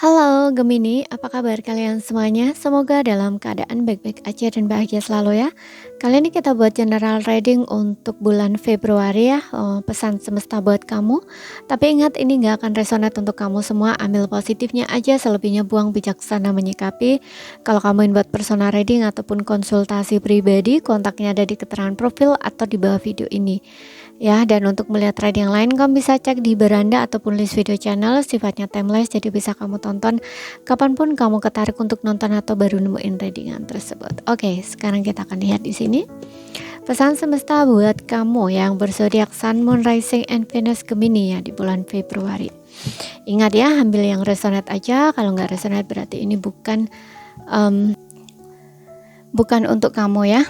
Halo Gemini, apa kabar kalian semuanya? Semoga dalam keadaan baik-baik aja dan bahagia selalu ya. Kali ini kita buat general reading untuk bulan Februari ya, pesan semesta buat kamu. Tapi ingat ini nggak akan resonate untuk kamu semua, ambil positifnya aja, selebihnya buang bijaksana menyikapi. Kalau kamu ingin buat personal reading ataupun konsultasi pribadi, kontaknya ada di keterangan profil atau di bawah video ini. Ya, dan untuk melihat reading yang lain kamu bisa cek di beranda ataupun list video channel, sifatnya timeless jadi bisa kamu tonton kapanpun kamu ketarik untuk nonton atau baru nemuin readingan tersebut. Oke, sekarang kita akan lihat di sini. Pesan semesta buat kamu yang berzodiak Sun, Moon, Rising, and Venus Gemini ya di bulan Februari. Ingat ya, ambil yang resonate aja. Kalau nggak resonate berarti ini bukan untuk kamu ya,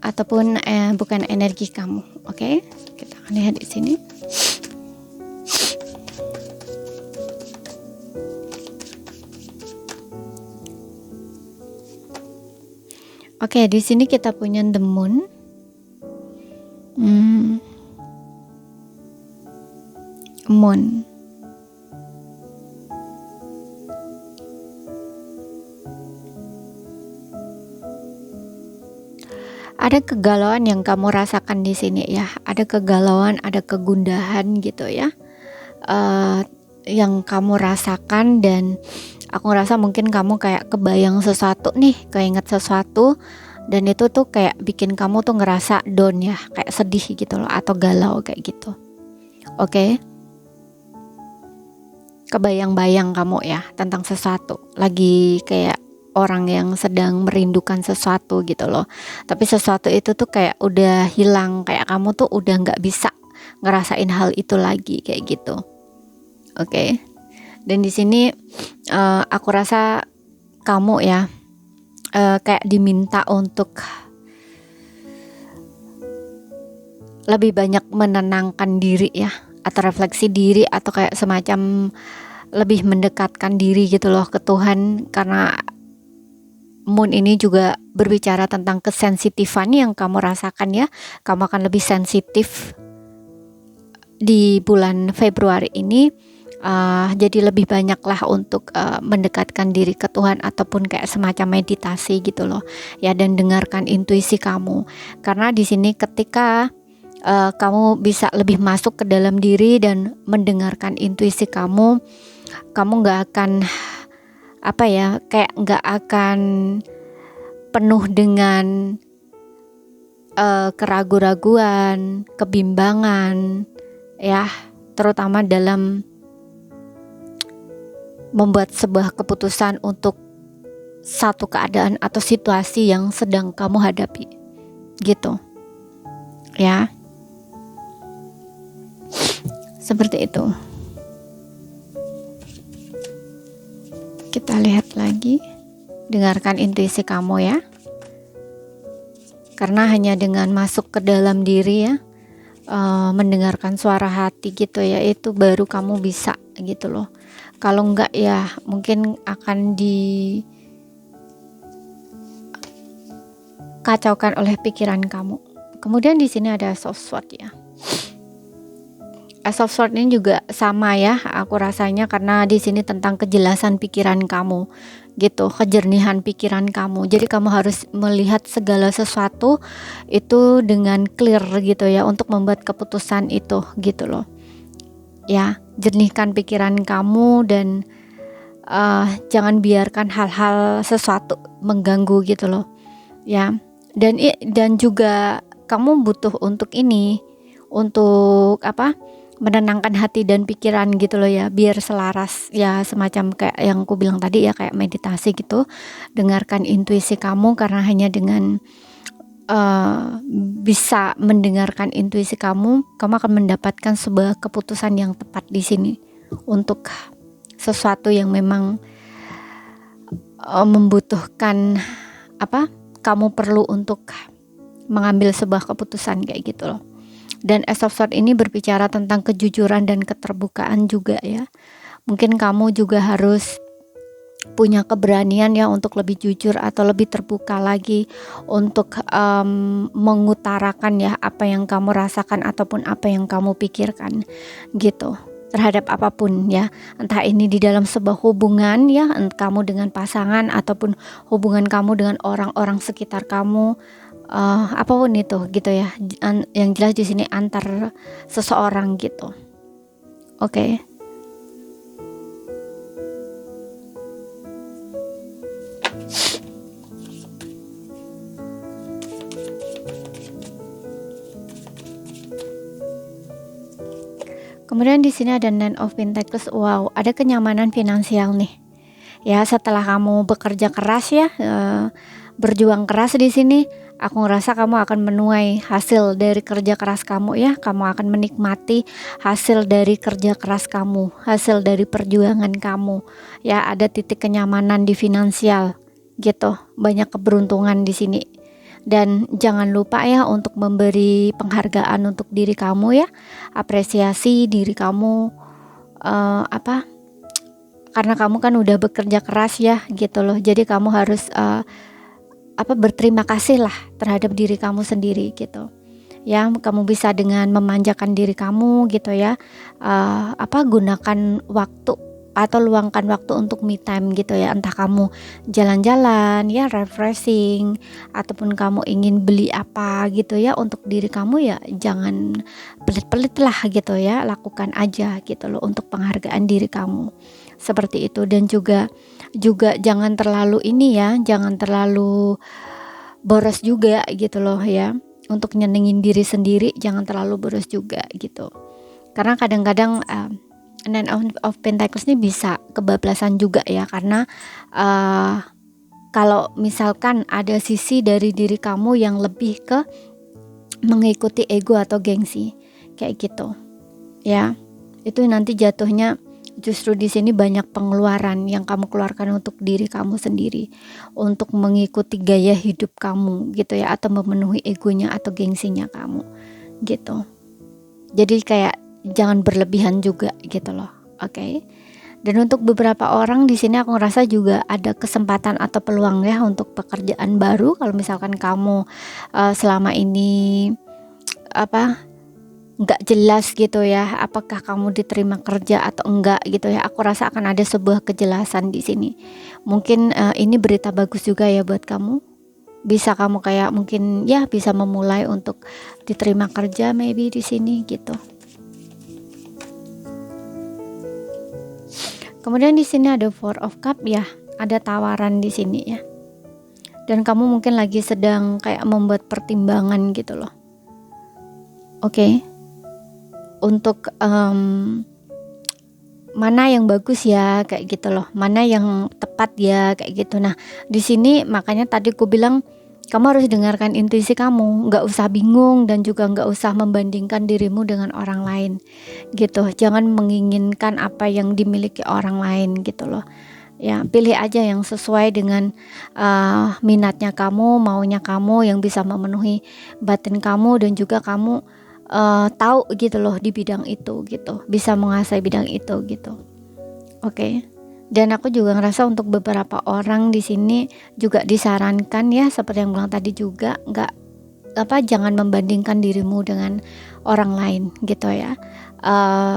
ataupun bukan energi kamu. Oke, kita akan lihat di sini. Oke, di sini kita punya the moon. Moon. Ada kegalauan yang kamu rasakan di sini ya. Ada kegalauan, ada kegundahan gitu ya. Yang kamu rasakan, dan aku ngerasa mungkin kamu kayak kebayang sesuatu nih, keinget sesuatu, dan itu tuh kayak bikin kamu tuh ngerasa down ya, kayak sedih gitu loh, atau galau kayak gitu. Oke. Kebayang-bayang kamu ya tentang sesuatu, lagi kayak orang yang sedang merindukan sesuatu gitu loh, tapi sesuatu itu tuh kayak udah hilang, kayak kamu tuh udah nggak bisa ngerasain hal itu lagi kayak gitu. Oke. Dan di sini aku rasa kamu ya kayak diminta untuk lebih banyak menenangkan diri ya, atau refleksi diri, atau kayak semacam lebih mendekatkan diri gitu loh ke Tuhan, karena Moon ini juga berbicara tentang kesensitifan yang kamu rasakan ya. Kamu akan lebih sensitif di bulan Februari ini. Jadi lebih banyaklah untuk mendekatkan diri ke Tuhan, ataupun kayak semacam meditasi gitu loh ya, dan dengarkan intuisi kamu. Karena di sini ketika kamu bisa lebih masuk ke dalam diri dan mendengarkan intuisi kamu nggak akan kayak nggak akan penuh dengan keraguan-raguan, kebimbangan ya, terutama dalam membuat sebuah keputusan untuk satu keadaan atau situasi yang sedang kamu hadapi gitu ya, seperti itu. Kita lihat lagi, dengarkan intuisi kamu ya, karena hanya dengan masuk ke dalam diri ya, mendengarkan suara hati gitu ya, itu baru kamu bisa gitu loh. Kalau enggak ya mungkin akan dikacaukan oleh pikiran kamu. Kemudian di sini ada soft sword ya. Ace of Swords ini juga sama ya, aku rasanya, karena di sini tentang kejelasan pikiran kamu gitu, kejernihan pikiran kamu. Jadi kamu harus melihat segala sesuatu itu dengan clear gitu ya, untuk membuat keputusan itu gitu loh ya. Jernihkan pikiran kamu dan jangan biarkan hal-hal sesuatu mengganggu gitu loh ya. Dan juga kamu butuh untuk ini, untuk menenangkan hati dan pikiran gitu loh ya, biar selaras ya, semacam kayak yang aku bilang tadi ya, kayak meditasi gitu. Dengarkan intuisi kamu, karena hanya dengan bisa mendengarkan intuisi kamu akan mendapatkan sebuah keputusan yang tepat di sini untuk sesuatu yang memang membutuhkan kamu perlu untuk mengambil sebuah keputusan kayak gitu loh. Dan Ace of Swords ini berbicara tentang kejujuran dan keterbukaan juga ya. Mungkin kamu juga harus punya keberanian ya untuk lebih jujur atau lebih terbuka lagi untuk mengutarakan ya apa yang kamu rasakan ataupun apa yang kamu pikirkan gitu. terhadap apapun ya, entah ini di dalam sebuah hubungan ya, kamu dengan pasangan ataupun hubungan kamu dengan orang-orang sekitar kamu, apapun itu gitu ya. Yang jelas di sini antar seseorang gitu. Oke. Kemudian di sini ada Nine of Pentacles. Wow, ada kenyamanan finansial nih. Ya, setelah kamu bekerja keras ya, berjuang keras di sini, aku ngerasa kamu akan menuai hasil dari kerja keras kamu ya. Kamu akan menikmati hasil dari kerja keras kamu, hasil dari perjuangan kamu. Ya, ada titik kenyamanan di finansial gitu. Banyak keberuntungan di sini. Dan jangan lupa ya untuk memberi penghargaan untuk diri kamu ya, apresiasi diri kamu, karena kamu kan udah bekerja keras ya gitu loh. Jadi kamu harus berterima kasih lah terhadap diri kamu sendiri gitu ya. Kamu bisa dengan memanjakan diri kamu gitu ya, gunakan waktu atau luangkan waktu untuk me time gitu ya, entah kamu jalan-jalan ya, refreshing, ataupun kamu ingin beli apa gitu ya untuk diri kamu ya, jangan pelit-pelit lah gitu ya, lakukan aja gitu loh untuk penghargaan diri kamu, seperti itu. Dan juga jangan terlalu jangan terlalu boros juga gitu loh ya, untuk nyenengin diri sendiri jangan terlalu boros juga gitu, karena kadang-kadang Nine of Pentacles ini bisa kebablasan juga ya, karena kalau misalkan ada sisi dari diri kamu yang lebih ke mengikuti ego atau gengsi kayak gitu ya, itu nanti jatuhnya justru di sini banyak pengeluaran yang kamu keluarkan untuk diri kamu sendiri, untuk mengikuti gaya hidup kamu gitu ya, atau memenuhi egonya atau gengsinya kamu gitu. Jadi kayak jangan berlebihan juga gitu loh. Oke. Dan untuk beberapa orang di sini aku ngerasa juga ada kesempatan atau peluang ya untuk pekerjaan baru. Kalau misalkan kamu selama ini nggak jelas gitu ya, apakah kamu diterima kerja atau enggak gitu ya, aku rasa akan ada sebuah kejelasan di sini. Mungkin ini berita bagus juga ya buat kamu. Bisa kamu kayak mungkin ya bisa memulai untuk diterima kerja maybe di sini gitu. Kemudian di sini ada Four of Cup ya, ada tawaran di sini ya. Dan kamu mungkin lagi sedang kayak membuat pertimbangan gitu loh. Oke. Untuk mana yang bagus ya kayak gitu loh, mana yang tepat ya kayak gitu. Nah, di sini makanya tadi aku bilang kamu harus dengarkan intuisi kamu, nggak usah bingung dan juga nggak usah membandingkan dirimu dengan orang lain gitu. Jangan menginginkan apa yang dimiliki orang lain gitu loh ya. Pilih aja yang sesuai dengan minatnya kamu, maunya kamu, yang bisa memenuhi batin kamu, dan juga kamu tahu gitu loh di bidang itu gitu, bisa menguasai bidang itu gitu. Oke. Dan aku juga ngerasa untuk beberapa orang di sini juga disarankan ya, seperti yang bilang tadi juga, jangan membandingkan dirimu dengan orang lain gitu ya.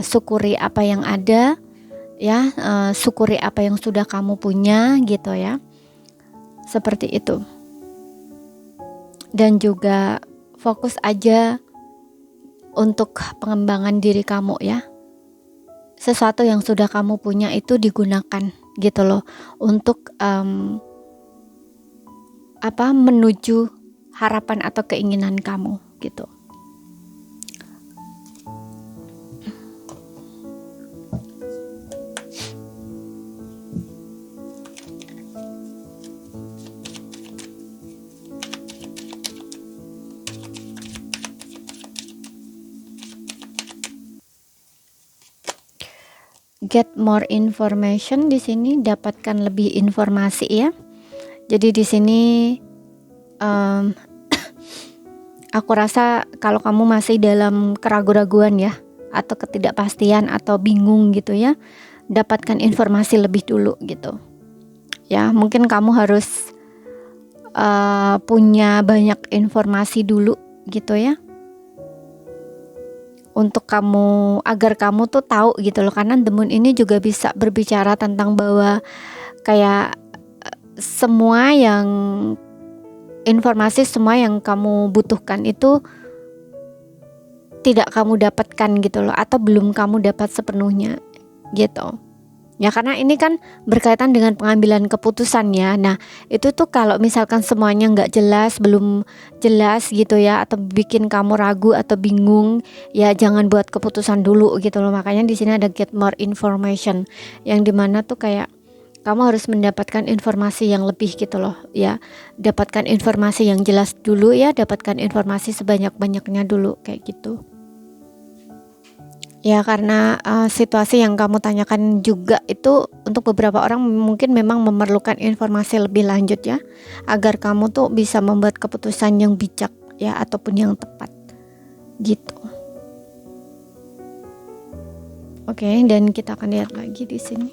Syukuri apa yang ada ya, syukuri apa yang sudah kamu punya gitu ya, seperti itu. Dan juga fokus aja untuk pengembangan diri kamu ya. Sesuatu yang sudah kamu punya itu digunakan gitu loh untuk menuju harapan atau keinginan kamu gitu. Get more information di sini, dapatkan lebih informasi ya. Jadi di sini aku rasa kalau kamu masih dalam keraguan-raguan ya, atau ketidakpastian atau bingung gitu ya, dapatkan informasi lebih dulu gitu. Ya, mungkin kamu harus punya banyak informasi dulu gitu ya, untuk kamu, agar kamu tuh tahu gitu loh, karena The Moon ini juga bisa berbicara tentang bahwa kayak semua yang informasi, semua yang kamu butuhkan itu tidak kamu dapatkan gitu loh, atau belum kamu dapat sepenuhnya gitu. Ya karena ini kan berkaitan dengan pengambilan keputusan ya. Nah itu tuh kalau misalkan semuanya nggak jelas, belum jelas gitu ya, atau bikin kamu ragu atau bingung, ya jangan buat keputusan dulu gitu loh. Makanya di sini ada get more information, yang dimana tuh kayak kamu harus mendapatkan informasi yang lebih gitu loh ya. Dapatkan informasi yang jelas dulu ya, dapatkan informasi sebanyak-banyaknya dulu kayak gitu. Ya karena situasi yang kamu tanyakan juga itu untuk beberapa orang mungkin memang memerlukan informasi lebih lanjut ya, agar kamu tuh bisa membuat keputusan yang bijak ya, ataupun yang tepat gitu. Oke, dan kita akan lihat lagi di sini.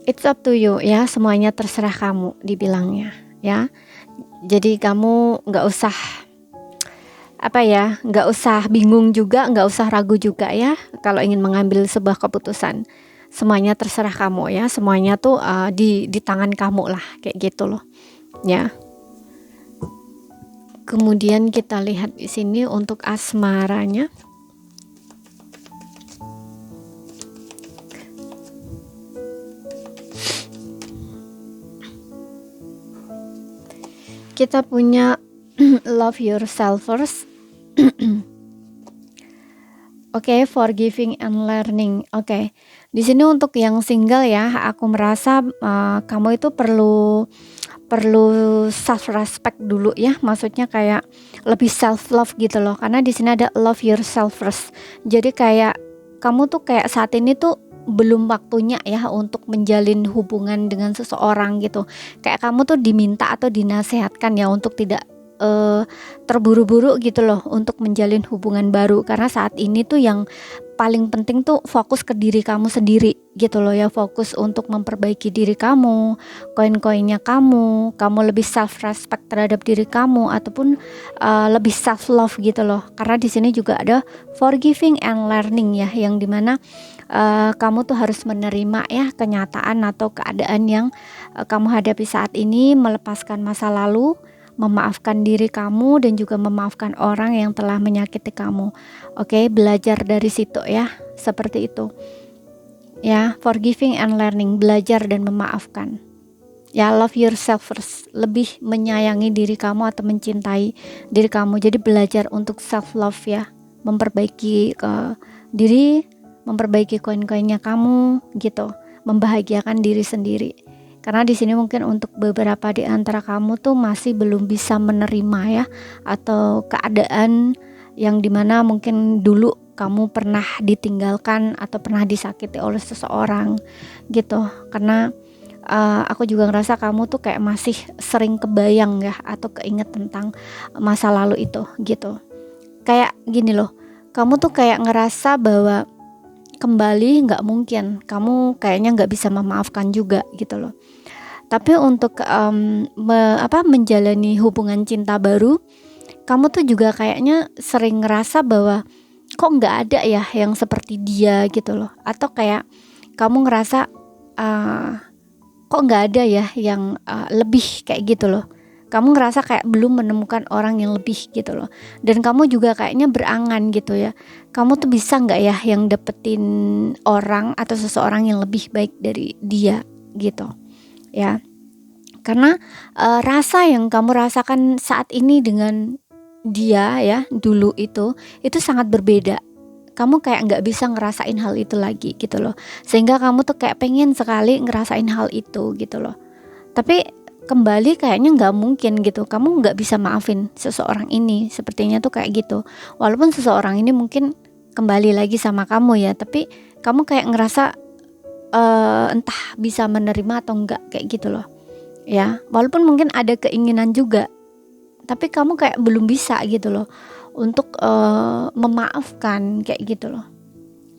It's up to you ya, semuanya terserah kamu dibilangnya ya. Jadi kamu nggak usah nggak usah bingung juga, nggak usah ragu juga ya kalau ingin mengambil sebuah keputusan. Semuanya terserah kamu ya, semuanya tuh di tangan kamu lah kayak gitu loh ya. Kemudian kita lihat di sini untuk asmaranya. Kita punya love yourself first. Oke, forgiving and learning. Oke, di sini untuk yang single ya, aku merasa kamu itu perlu self respect dulu ya. Maksudnya kayak lebih self love gitu loh. Karena di sini ada love yourself first. Jadi kayak kamu tuh kayak saat ini tuh belum waktunya ya untuk menjalin hubungan dengan seseorang gitu. Kayak kamu tuh diminta atau dinasehatkan ya untuk tidak terburu-buru gitu loh untuk menjalin hubungan baru, karena saat ini tuh yang paling penting tuh fokus ke diri kamu sendiri gitu loh ya, fokus untuk memperbaiki diri kamu, koin-koinnya kamu lebih self respect terhadap diri kamu, ataupun lebih self love gitu loh. Karena di sini juga ada forgiving and learning ya, yang dimana kamu tuh harus menerima ya kenyataan atau keadaan yang kamu hadapi saat ini, melepaskan masa lalu, memaafkan diri kamu, dan juga memaafkan orang yang telah menyakiti kamu. Oke, belajar dari situ ya, seperti itu ya. Forgiving and learning, belajar dan memaafkan ya. Love yourself first, lebih menyayangi diri kamu atau mencintai diri kamu. Jadi belajar untuk self love ya, memperbaiki diri, memperbaiki koin-koinnya kamu gitu, membahagiakan diri sendiri. Karena di sini mungkin untuk beberapa di antara kamu tuh masih belum bisa menerima ya, atau keadaan yang dimana mungkin dulu kamu pernah ditinggalkan atau pernah disakiti oleh seseorang gitu. Karena aku juga ngerasa kamu tuh kayak masih sering kebayang ya, atau keinget tentang masa lalu itu gitu. Kayak gini loh, kamu tuh kayak ngerasa bahwa kembali nggak mungkin, kamu kayaknya nggak bisa memaafkan juga gitu loh. Tapi untuk menjalani hubungan cinta baru, kamu tuh juga kayaknya sering ngerasa bahwa kok nggak ada ya yang seperti dia gitu loh, atau kayak kamu ngerasa kok nggak ada ya yang lebih kayak gitu loh. Kamu ngerasa kayak belum menemukan orang yang lebih gitu loh. Dan kamu juga kayaknya berangan gitu ya, kamu tuh bisa nggak ya yang dapetin orang atau seseorang yang lebih baik dari dia gitu ya. Karena rasa yang kamu rasakan saat ini dengan dia ya, dulu itu sangat berbeda. Kamu kayak nggak bisa ngerasain hal itu lagi gitu loh, sehingga kamu tuh kayak pengen sekali ngerasain hal itu gitu loh. Tapi kembali kayaknya nggak mungkin gitu, kamu nggak bisa maafin seseorang ini, sepertinya tuh kayak gitu. Walaupun seseorang ini mungkin kembali lagi sama kamu ya, tapi kamu kayak ngerasa entah bisa menerima atau enggak kayak gitu loh ya. Walaupun mungkin ada keinginan juga, tapi kamu kayak belum bisa gitu loh untuk memaafkan kayak gitu loh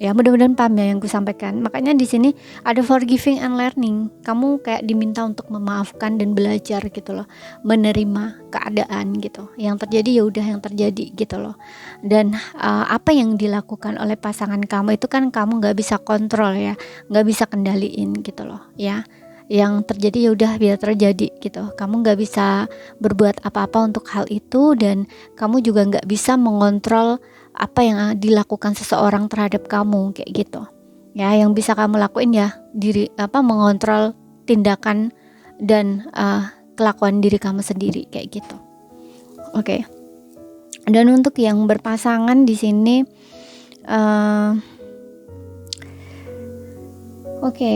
Ya, mudah-mudahan paham ya yang ku sampaikan. Makanya di sini ada forgiving and learning. Kamu kayak diminta untuk memaafkan dan belajar gitu loh, menerima keadaan gitu. Yang terjadi ya udah yang terjadi gitu loh. Dan apa yang dilakukan oleh pasangan kamu itu kan kamu nggak bisa kontrol ya, nggak bisa kendaliin gitu loh ya. Yang terjadi ya udah biar terjadi gitu. Kamu nggak bisa berbuat apa-apa untuk hal itu, dan kamu juga nggak bisa mengontrol apa yang dilakukan seseorang terhadap kamu kayak gitu ya. Yang bisa kamu lakuin ya mengontrol tindakan dan kelakuan diri kamu sendiri kayak gitu. Oke. Dan untuk yang berpasangan di sini oke.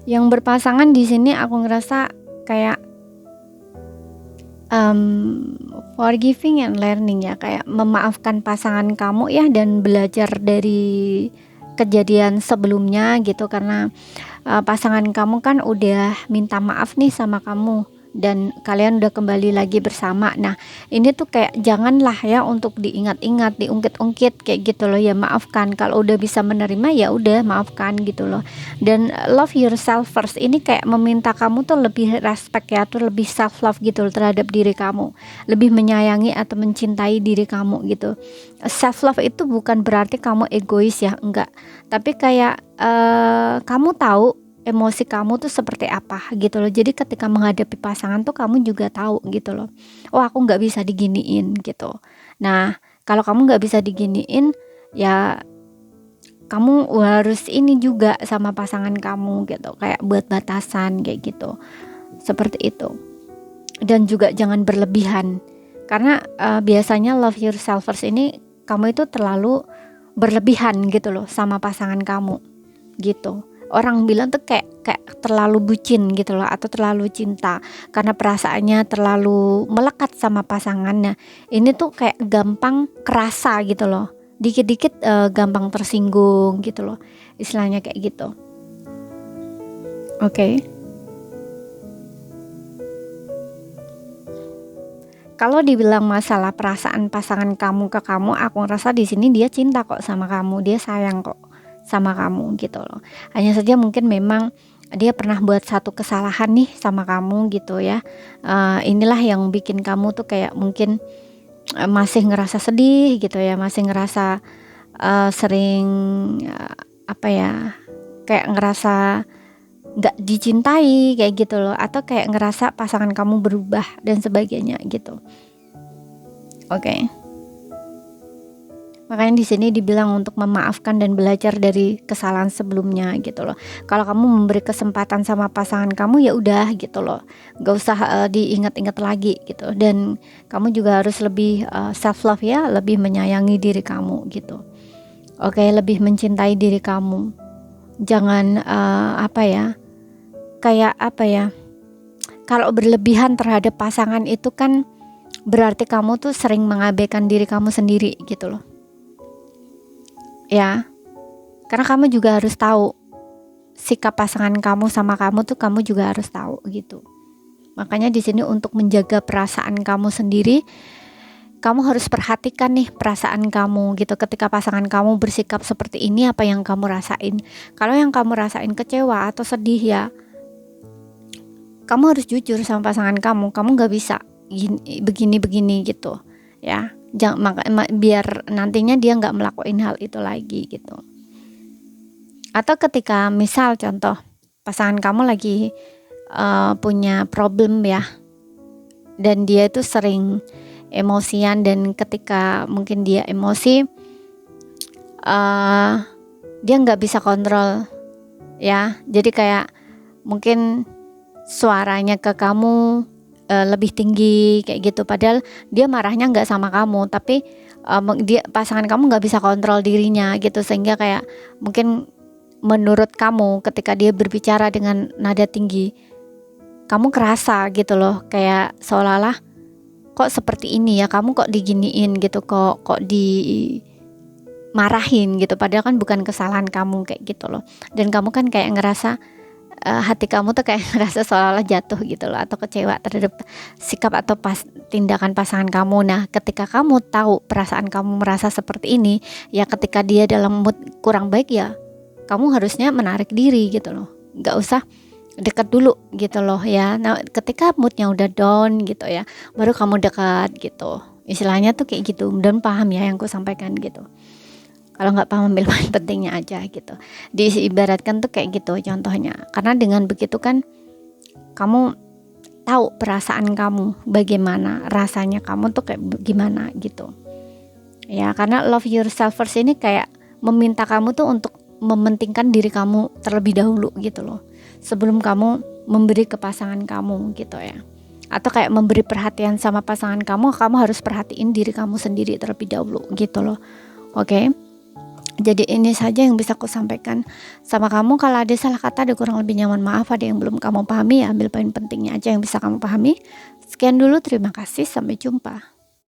Yang berpasangan di sini aku ngerasa kayak forgiving and learning ya, kayak memaafkan pasangan kamu ya, dan belajar dari kejadian sebelumnya gitu, karena pasangan kamu kan udah minta maaf nih sama kamu dan kalian udah kembali lagi bersama. Nah, ini tuh kayak janganlah ya untuk diingat-ingat, diungkit-ungkit kayak gitu loh ya. Maafkan, kalau udah bisa menerima ya udah maafkan gitu loh. Dan love yourself first ini kayak meminta kamu tuh lebih respect ya, tuh lebih self love gitu loh terhadap diri kamu, lebih menyayangi atau mencintai diri kamu gitu. Self love itu bukan berarti kamu egois ya, enggak, tapi kayak kamu tahu emosi kamu tuh seperti apa gitu loh. Jadi ketika menghadapi pasangan tuh kamu juga tahu gitu loh, oh aku nggak bisa diginiin gitu. Nah, kalau kamu nggak bisa diginiin ya kamu harus ini juga sama pasangan kamu gitu, kayak buat batasan kayak gitu, seperti itu. Dan juga jangan berlebihan, karena biasanya love yourself first ini kamu itu terlalu berlebihan gitu loh sama pasangan kamu gitu. Orang bilang tuh kayak terlalu bucin gitu loh, atau terlalu cinta karena perasaannya terlalu melekat sama pasangannya. Ini tuh kayak gampang kerasa gitu loh, dikit-dikit gampang tersinggung gitu loh, istilahnya kayak gitu. Oke. Kalau dibilang masalah perasaan pasangan kamu ke kamu, aku ngerasa di sini dia cinta kok sama kamu, dia sayang kok sama kamu gitu loh. Hanya saja mungkin memang dia pernah buat satu kesalahan nih sama kamu gitu ya. Inilah yang bikin kamu tuh kayak mungkin masih ngerasa sedih gitu ya, masih ngerasa sering apa ya, kayak ngerasa nggak dicintai kayak gitu loh, atau kayak ngerasa pasangan kamu berubah dan sebagainya gitu. Oke. Makanya di sini dibilang untuk memaafkan dan belajar dari kesalahan sebelumnya gitu loh. Kalau kamu memberi kesempatan sama pasangan kamu ya udah gitu loh, gak usah diingat-ingat lagi gitu. Dan kamu juga harus lebih self love ya, lebih menyayangi diri kamu gitu. Oke, lebih mencintai diri kamu. Jangan kayak kalau berlebihan terhadap pasangan itu kan berarti kamu tuh sering mengabaikan diri kamu sendiri gitu loh ya. Karena kamu juga harus tahu sikap pasangan kamu sama kamu tuh, kamu juga harus tahu gitu. Makanya di sini untuk menjaga perasaan kamu sendiri, kamu harus perhatikan nih perasaan kamu gitu. Ketika pasangan kamu bersikap seperti ini, apa yang kamu rasain? Kalau yang kamu rasain kecewa atau sedih ya, kamu harus jujur sama pasangan kamu. Kamu nggak bisa begini gitu ya. Jangan biar nantinya dia nggak melakukan hal itu lagi gitu. Atau ketika misal contoh pasangan kamu lagi punya problem ya, dan dia itu sering emosian, dan ketika mungkin dia emosi dia nggak bisa kontrol ya. Jadi kayak mungkin suaranya ke kamu lebih tinggi kayak gitu, padahal dia marahnya nggak sama kamu, tapi dia pasangan kamu nggak bisa kontrol dirinya gitu, sehingga kayak mungkin menurut kamu ketika dia berbicara dengan nada tinggi, kamu kerasa gitu loh, kayak seolah-olah kok seperti ini ya, kamu kok diginiin gitu, kok dimarahin gitu, padahal kan bukan kesalahan kamu kayak gitu loh. Dan kamu kan kayak ngerasa hati kamu tuh kayak ngerasa seolah-olah jatuh gitu loh, atau kecewa terhadap sikap atau tindakan pasangan kamu. Nah, ketika kamu tahu perasaan kamu merasa seperti ini, ya ketika dia dalam mood kurang baik, ya kamu harusnya menarik diri gitu loh, nggak usah dekat dulu gitu loh ya. Nah, ketika moodnya udah down gitu ya, baru kamu dekat gitu. Istilahnya tuh kayak gitu, dan paham ya yang aku sampaikan gitu. Kalau nggak paham, ambil poin pentingnya aja gitu. Diibaratkan tuh kayak gitu contohnya. Karena dengan begitu kan kamu tahu perasaan kamu bagaimana, rasanya kamu tuh kayak gimana gitu. Ya, karena love yourself first ini kayak meminta kamu tuh untuk mementingkan diri kamu terlebih dahulu gitu loh, sebelum kamu memberi ke pasangan kamu gitu ya. Atau kayak memberi perhatian sama pasangan kamu harus perhatiin diri kamu sendiri terlebih dahulu gitu loh. Oke. Jadi ini saja yang bisa aku sampaikan sama kamu. Kalau ada salah kata, ada kurang lebih nyaman, maaf. Ada yang belum kamu pahami, ya ambil poin pentingnya aja yang bisa kamu pahami. Sekian dulu, terima kasih, sampai jumpa.